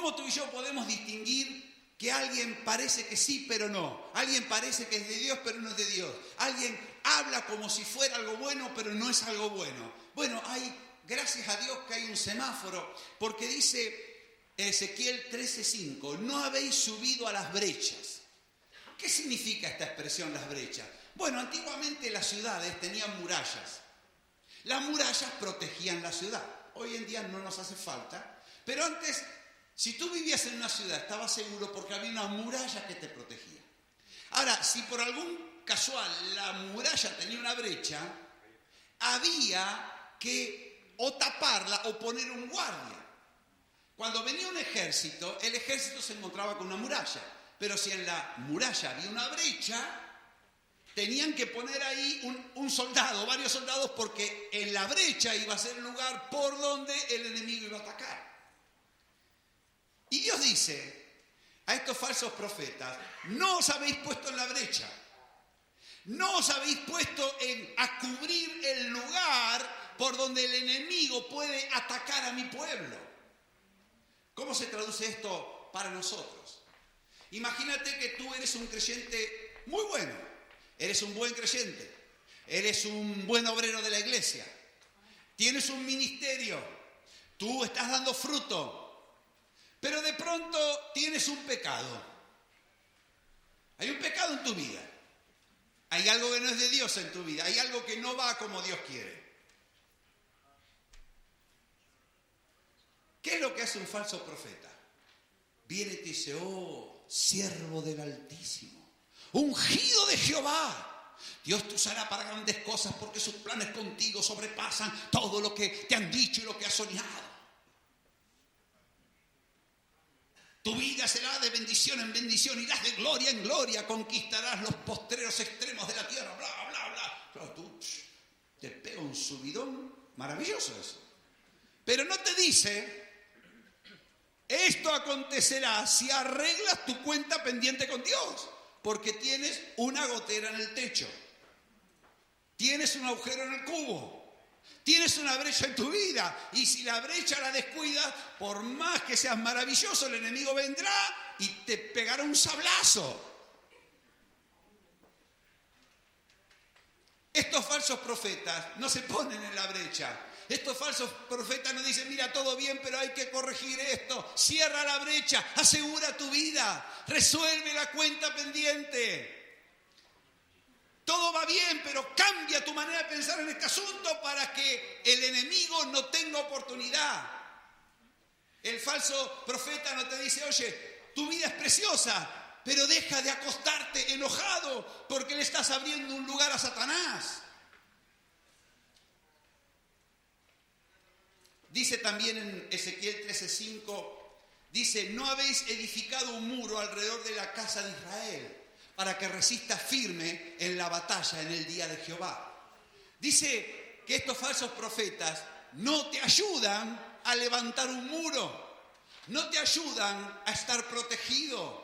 ¿Cómo tú y yo podemos distinguir que alguien parece que sí, pero no? Alguien parece que es de Dios, pero no es de Dios. Alguien habla como si fuera algo bueno, pero no es algo bueno. Bueno, gracias a Dios que hay un semáforo, porque dice Ezequiel 13:5, no habéis subido a las brechas. ¿Qué significa esta expresión, las brechas? Bueno, antiguamente las ciudades tenían murallas. Las murallas protegían la ciudad. Hoy en día no nos hace falta, pero antes, si tú vivías en una ciudad, estabas seguro porque había una muralla que te protegía. Ahora, si por algún casual la muralla tenía una brecha, había que o taparla o poner un guardia. Cuando venía un ejército, el ejército se encontraba con una muralla, pero si en la muralla había una brecha, tenían que poner ahí un soldado, varios soldados, porque en la brecha iba a ser el lugar por donde el enemigo iba a atacar. Y Dios dice a estos falsos profetas, no os habéis puesto en la brecha, no os habéis puesto a cubrir el lugar por donde el enemigo puede atacar a mi pueblo. ¿Cómo se traduce esto para nosotros? Imagínate que tú eres un creyente muy bueno, eres un buen creyente, eres un buen obrero de la iglesia, tienes un ministerio, tú estás dando fruto, pero de pronto tienes un pecado. Hay un pecado en tu vida. Hay algo que no es de Dios en tu vida. Hay algo que no va como Dios quiere. ¿Qué es lo que hace un falso profeta? Viene y te dice, oh, siervo del Altísimo, ungido de Jehová, Dios te usará para grandes cosas porque sus planes contigo sobrepasan todo lo que te han dicho y lo que has soñado. Tu vida será de bendición en bendición, irás de gloria en gloria, conquistarás los postreros extremos de la tierra, bla, bla, bla. Pero tú te pega un subidón maravilloso eso. Pero no te dice, esto acontecerá si arreglas tu cuenta pendiente con Dios, porque tienes una gotera en el techo, tienes un agujero en el cubo, tienes una brecha en tu vida, y si la brecha la descuidas, por más que seas maravilloso, el enemigo vendrá y te pegará un sablazo. Estos falsos profetas no se ponen en la brecha. Estos falsos profetas nos dicen, mira, todo bien, pero hay que corregir esto. Cierra la brecha, asegura tu vida, resuelve la cuenta pendiente. Todo va bien, pero cambia tu manera de pensar en este asunto para que el enemigo no tenga oportunidad. El falso profeta no te dice, oye, tu vida es preciosa, pero deja de acostarte enojado porque le estás abriendo un lugar a Satanás. Dice también en Ezequiel 13:5, dice, no habéis edificado un muro alrededor de la casa de Israel para que resista firme en la batalla en el día de Jehová. Dice que estos falsos profetas no te ayudan a levantar un muro, no te ayudan a estar protegido.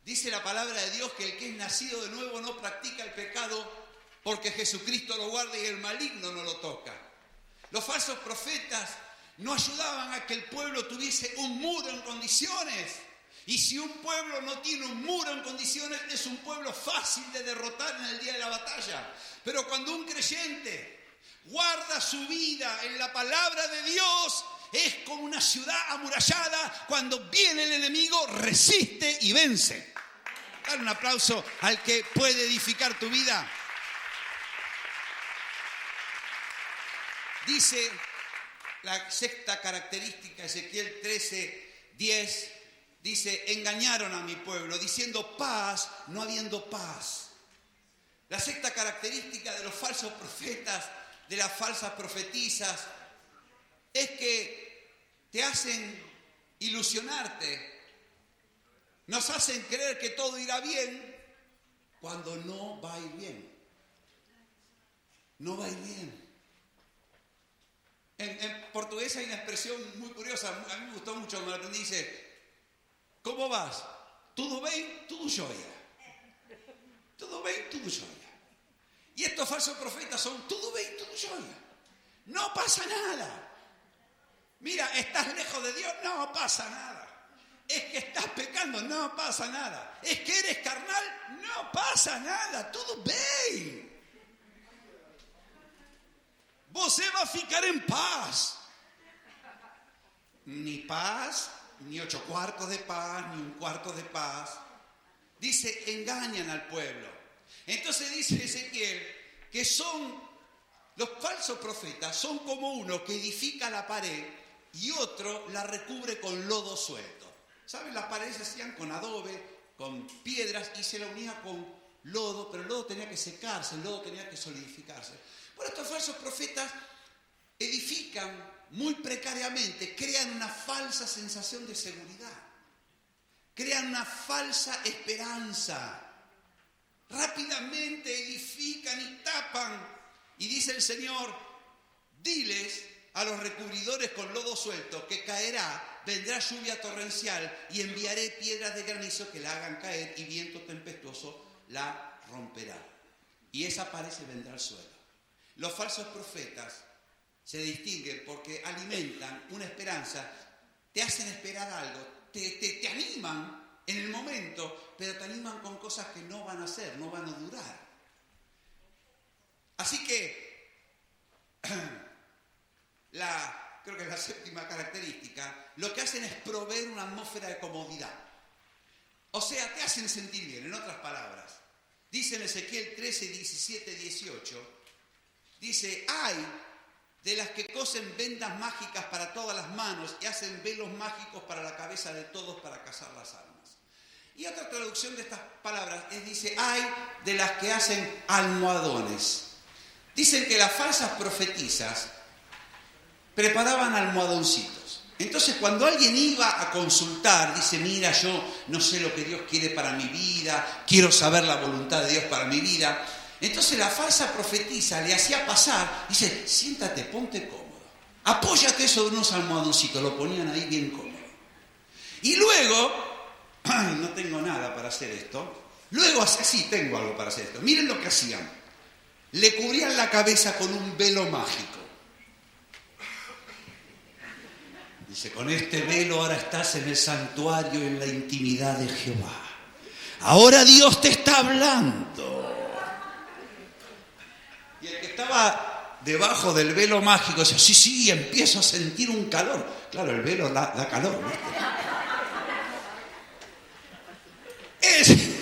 Dice la palabra de Dios que el que es nacido de nuevo no practica el pecado porque Jesucristo lo guarda y el maligno no lo toca. Los falsos profetas no ayudaban a que el pueblo tuviese un muro en condiciones. Y si un pueblo no tiene un muro en condiciones, es un pueblo fácil de derrotar en el día de la batalla. Pero cuando un creyente guarda su vida en la palabra de Dios, es como una ciudad amurallada. Cuando viene el enemigo, resiste y vence. Dale un aplauso al que puede edificar tu vida. Dice la sexta característica, Ezequiel 13:10, dice, engañaron a mi pueblo, diciendo paz, no habiendo paz. La sexta característica de los falsos profetas, de las falsas profetisas, es que te hacen ilusionarte, nos hacen creer que todo irá bien cuando no va a ir bien. No va a ir bien. En portugués hay una expresión muy curiosa, a mí me gustó mucho cuando la aprendí, dice, ¿cómo vas? ¿Tudo bem? Tudo jóia. ¿Tudo bem? Tudo jóia. Y estos falsos profetas son, ¿tudo bem? Tudo jóia. No pasa nada. Mira, ¿estás lejos de Dios? No, no pasa nada. Es que estás pecando, no pasa nada. Es que eres carnal, no pasa nada, tudo bem. Você vai ficar en paz. Ni paz, ni 8 cuartos de paz, ni 1 cuarto de paz. Dice, engañan al pueblo. Entonces dice Ezequiel que los falsos profetas son como uno que edifica la pared y otro la recubre con lodo suelto. ¿Saben? Las paredes se hacían con adobe, con piedras y se la unía con lodo, pero el lodo tenía que secarse, el lodo tenía que solidificarse. Bueno, estos falsos profetas edifican muy precariamente, crean una falsa sensación de seguridad, crean una falsa esperanza. Rápidamente edifican y tapan. Y dice el Señor, diles a los recubridores con lodo suelto que caerá, vendrá lluvia torrencial y enviaré piedras de granizo que la hagan caer y viento tempestuoso la romperá. Y esa pared se vendrá al suelo. Los falsos profetas se distinguen porque alimentan una esperanza, te hacen esperar algo, te animan en el momento, pero te animan con cosas que no van a ser, no van a durar. Así que, creo que es la séptima característica, lo que hacen es proveer una atmósfera de comodidad. O sea, te hacen sentir bien, en otras palabras. Dice en Ezequiel 13, 17, 18, dice, ay de las que cosen vendas mágicas para todas las manos y hacen velos mágicos para la cabeza de todos para cazar las almas. Y otra traducción de estas palabras dice, ay de las que hacen almohadones. Dicen que las falsas profetisas preparaban almohadoncitos. Entonces, cuando alguien iba a consultar, dice, mira, yo no sé lo que Dios quiere para mi vida, quiero saber la voluntad de Dios para mi vida. Entonces, la falsa profetisa le hacía pasar, dice, siéntate, ponte cómodo. Apóyate sobre unos almohadoncitos, lo ponían ahí bien cómodo. Y luego, no tengo nada para hacer esto. Luego, sí, tengo algo para hacer esto. Miren lo que hacían. Le cubrían la cabeza con un velo mágico. Dice, con este velo ahora estás en el santuario, en la intimidad de Jehová. Ahora Dios te está hablando. Y el que estaba debajo del velo mágico decía, sí, empiezo a sentir un calor. Claro, el velo da calor, ¿viste?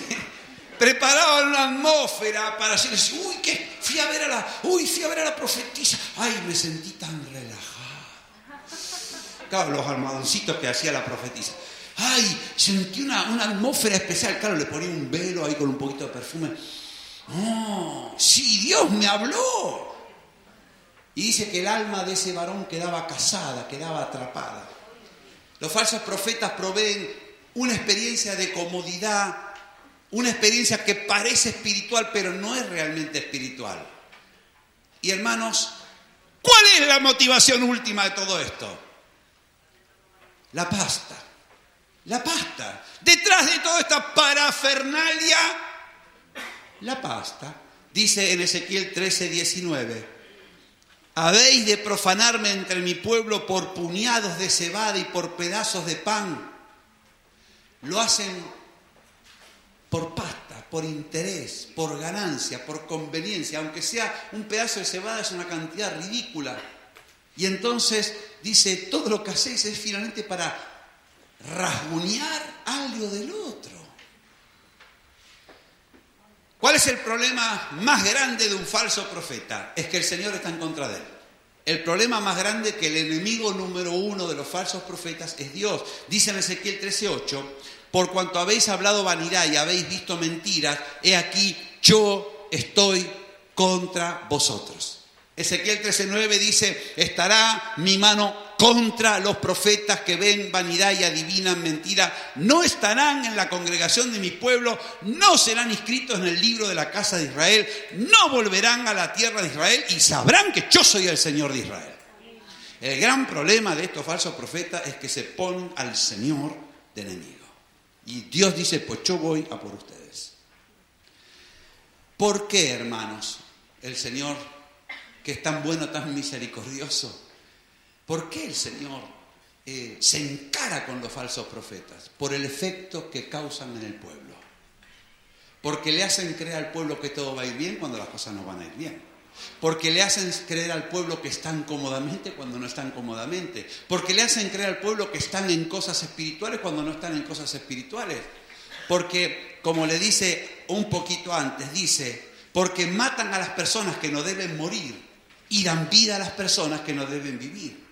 Preparaban una atmósfera para decirles, fui a ver a la profetisa. Ay, me sentí tan relajada. Claro, los almohadoncitos que hacía la profetisa. Ay, sentí una atmósfera especial. Claro, le ponía un velo ahí con un poquito de perfume. Oh, sí, Dios me habló. Y dice que el alma de ese varón quedaba casada, quedaba atrapada. Los falsos profetas proveen una experiencia de comodidad, una experiencia que parece espiritual, pero no es realmente espiritual. Y hermanos, ¿cuál es la motivación última de todo esto? La pasta. La pasta. Detrás de toda esta parafernalia, la pasta. Dice en Ezequiel 13, 19, habéis de profanarme entre mi pueblo por puñados de cebada y por pedazos de pan. Lo hacen por pasta, por interés, por ganancia, por conveniencia. Aunque sea un pedazo de cebada, es una cantidad ridícula. Y entonces dice, todo lo que hacéis es finalmente para rasguñar algo del otro. ¿Cuál es el problema más grande de un falso profeta? Es que el Señor está en contra de él. El problema más grande es que el enemigo número uno de los falsos profetas es Dios. Dice en Ezequiel 13:8, por cuanto habéis hablado vanidad y habéis visto mentiras, he aquí, yo estoy contra vosotros. Ezequiel 13:9 dice, estará mi mano contra los profetas que ven vanidad y adivinan mentira. No estarán en la congregación de mi pueblo, no serán inscritos en el libro de la casa de Israel, no volverán a la tierra de Israel y sabrán que yo soy el Señor de Israel. El gran problema de estos falsos profetas es que se ponen al Señor de enemigo. Y Dios dice, pues yo voy a por ustedes. ¿Por qué, hermanos, el Señor, que es tan bueno, tan misericordioso, por qué el Señor se encara con los falsos profetas por el efecto que causan en el pueblo. Porque le hacen creer al pueblo que todo va a ir bien cuando las cosas no van a ir bien. Porque le hacen creer al pueblo que están cómodamente cuando no están cómodamente. Porque le hacen creer al pueblo que están en cosas espirituales cuando no están en cosas espirituales. Porque, como le dice un poquito antes, dice, porque matan a las personas que no deben morir y dan vida a las personas que no deben vivir.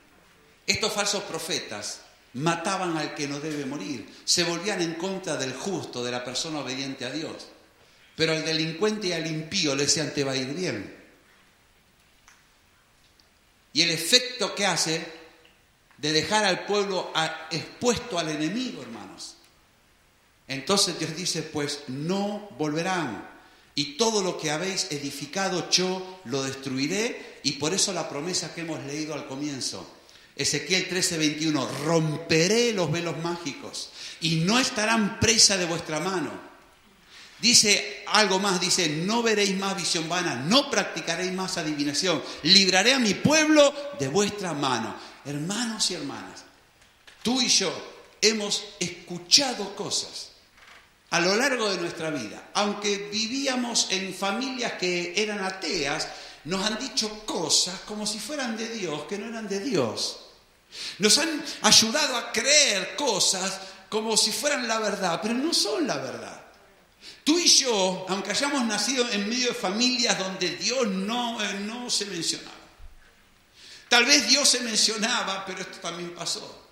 Estos falsos profetas mataban al que no debe morir, se volvían en contra del justo, de la persona obediente a Dios. Pero al delincuente y al impío le decían, te va a ir bien. Y el efecto que hace de dejar al pueblo expuesto al enemigo, hermanos. Entonces Dios dice, pues no volverán. Y todo lo que habéis edificado yo lo destruiré. Y por eso la promesa que hemos leído al comienzo. Ezequiel 13:21, romperé los velos mágicos y no estarán presa de vuestra mano. Dice algo más, dice, no veréis más visión vana, no practicaréis más adivinación, libraré a mi pueblo de vuestra mano. Hermanos y hermanas, tú y yo hemos escuchado cosas a lo largo de nuestra vida. Aunque vivíamos en familias que eran ateas, nos han dicho cosas como si fueran de Dios, que no eran de Dios. Nos han ayudado a creer cosas como si fueran la verdad, pero no son la verdad. Tú y yo, aunque hayamos nacido en medio de familias donde Dios no se mencionaba. Tal vez Dios se mencionaba, pero esto también pasó.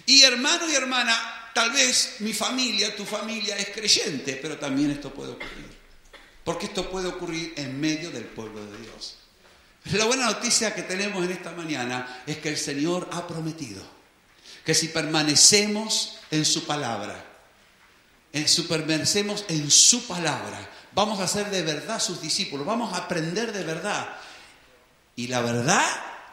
Y hermano y hermana, tal vez mi familia, tu familia es creyente, pero también esto puede ocurrir. Porque esto puede ocurrir en medio del pueblo de Dios. La buena noticia que tenemos en esta mañana es que el Señor ha prometido que si permanecemos en su palabra, permanecemos en su palabra, vamos a ser de verdad sus discípulos, vamos a aprender de verdad. Y la verdad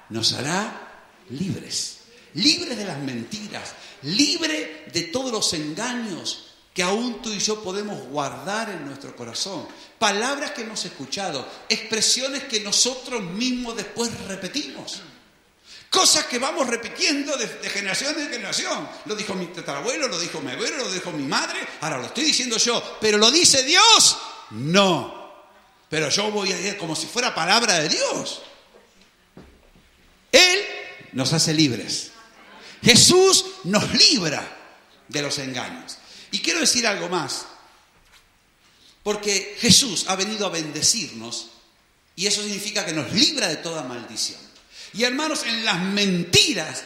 nos hará libres. Libres de las mentiras, libres de todos los engaños que aún tú y yo podemos guardar en nuestro corazón. Palabras que hemos escuchado, expresiones que nosotros mismos después repetimos. Cosas que vamos repitiendo de generación en generación. Lo dijo mi tatarabuelo, lo dijo mi abuelo, lo dijo mi madre. Ahora lo estoy diciendo yo. ¿Pero lo dice Dios? No. Pero yo voy a decir como si fuera palabra de Dios. Él nos hace libres. Jesús nos libra de los engaños. Y quiero decir algo más. Porque Jesús ha venido a bendecirnos. Y eso significa que nos libra de toda maldición. Y hermanos, en las mentiras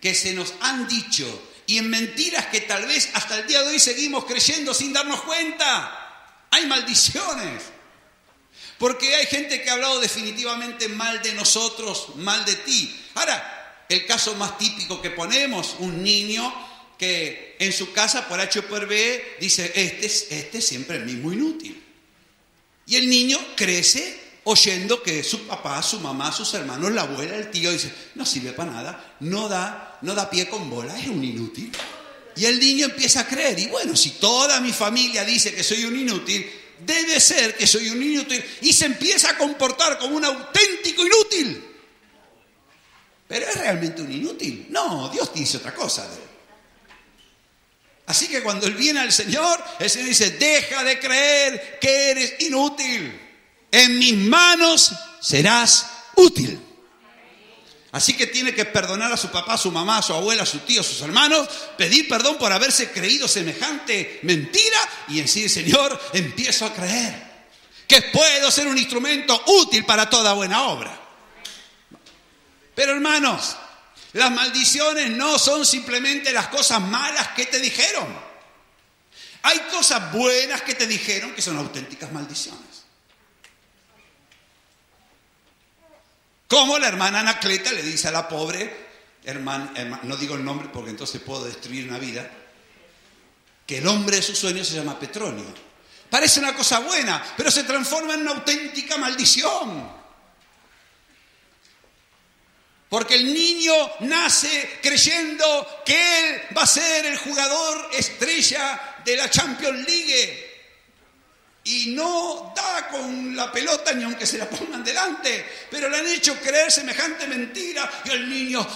que se nos han dicho y en mentiras que tal vez hasta el día de hoy seguimos creyendo sin darnos cuenta, hay maldiciones. Porque hay gente que ha hablado definitivamente mal de nosotros, mal de ti. Ahora, el caso más típico que ponemos, un niño que en su casa por H o por B dice, este es siempre el mismo inútil. Y el niño crece oyendo que su papá, su mamá, sus hermanos, la abuela, el tío, dice, no sirve para nada, no da pie con bola, es un inútil. Y el niño empieza a creer, y bueno, si toda mi familia dice que soy un inútil, debe ser que soy un inútil, y se empieza a comportar como un auténtico inútil. ¿Pero es realmente un inútil? No, Dios dice otra cosa de él. Así que cuando él viene al Señor, el Señor dice, deja de creer que eres inútil. En mis manos serás útil. Así que tiene que perdonar a su papá, a su mamá, a su abuela, a su tío, a sus hermanos, pedir perdón por haberse creído semejante mentira y decir, Señor, empiezo a creer que puedo ser un instrumento útil para toda buena obra. Pero hermanos, las maldiciones no son simplemente las cosas malas que te dijeron. Hay cosas buenas que te dijeron que son auténticas maldiciones. Como la hermana Anacleta le dice a la pobre hermana, no digo el nombre porque entonces puedo destruir una vida, que el hombre de sus sueños se llama Petronio. Parece una cosa buena, pero se transforma en una auténtica maldición. Porque el niño nace creyendo que él va a ser el jugador estrella de la Champions League. Y no da con la pelota ni aunque se la pongan delante. Pero le han hecho creer semejante mentira y el niño